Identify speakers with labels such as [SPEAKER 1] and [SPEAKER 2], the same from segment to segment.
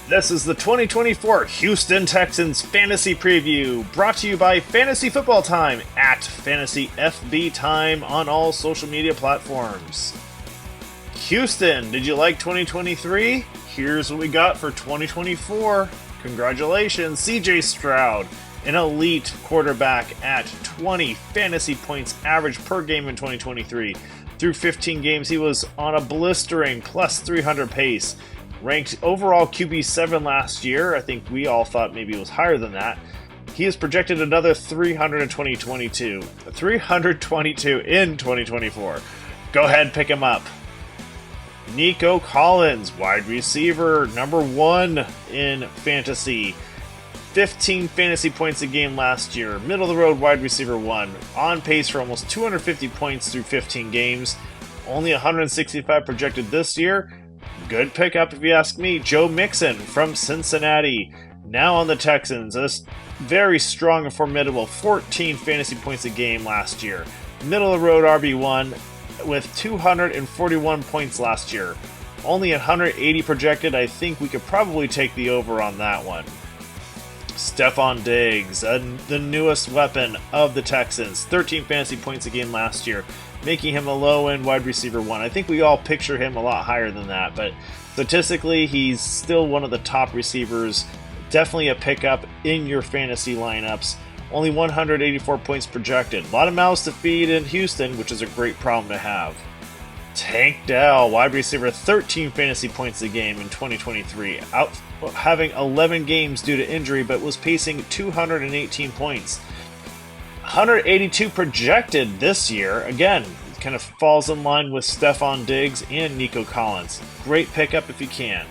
[SPEAKER 1] This is the 2024 Houston Texans Fantasy Preview, brought to you by Fantasy Football Time at Fantasy FB Time on all social media platforms. Houston, did you like 2023? Here's what we got for 2024. Congratulations, CJ Stroud, an elite quarterback at 20 fantasy points average per game in 2023. Through 15 games, he was on a blistering plus 300 pace. Ranked overall QB7 last year. I think we all thought maybe it was higher than that. He has projected another 300 in 2022. 322 in 2024. Go ahead, pick him up. Nico Collins, wide receiver, number 1 in fantasy. 15 fantasy points a game last year. Middle of the road wide receiver 1. On pace for almost 250 points through 15 games. Only 165 projected this year. Good pickup if you ask me. Joe Mixon from Cincinnati, now on the Texans. A very strong and formidable 14 fantasy points a game last year. Middle of the road RB1 with 241 points last year. Only 180 projected. I think we could probably take the over on that one. Stefon Diggs, the newest weapon of the Texans. 13 fantasy points a game last year, making him a low-end wide receiver 1. I think we all picture him a lot higher than that, but statistically, he's still one of the top receivers. Definitely a pickup in your fantasy lineups. Only 184 points projected. A lot of mouths to feed in Houston, which is a great problem to have. Tank Dell, wide receiver, 13 fantasy points a game in 2023. Out having 11 games due to injury, but was pacing 218 points. 182 projected this year. Again, kind of falls in line with Stefon Diggs and Nico Collins. Great pickup if you can.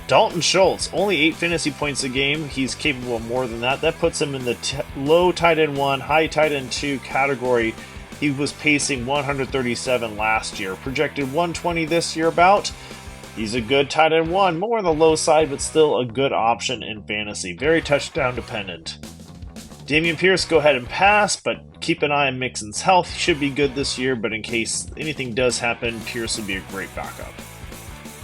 [SPEAKER 1] Dalton Schultz, only 8 fantasy points a game. He's capable of more than that. That puts him in the low tight end 1, high tight end 2 category. He was pacing 137 last year. Projected 120 this year about. He's a good tight end 1. More on the low side, but still a good option in fantasy. Very touchdown dependent. Dameon Pierce, go ahead and pass, but keep an eye on Mixon's health. He should be good this year, but in case anything does happen, Pierce would be a great backup.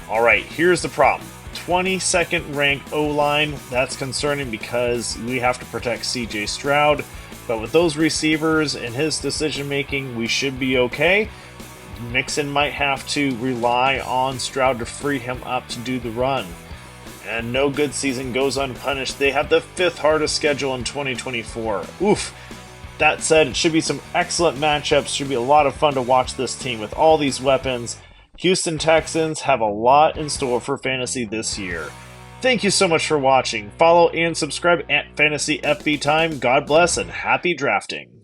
[SPEAKER 1] Alright, here's the problem. 22nd ranked O-line. That's concerning because we have to protect CJ Stroud. But with those receivers and his decision making, we should be okay. Mixon might have to rely on Stroud to free him up to do the run. And no good season goes unpunished. They have the 5th hardest schedule in 2024. Oof. That said, it should be some excellent matchups. Should be a lot of fun to watch this team with all these weapons. Houston Texans have a lot in store for fantasy this year. Thank you so much for watching. Follow and subscribe at Fantasy FB Time. God bless and happy drafting.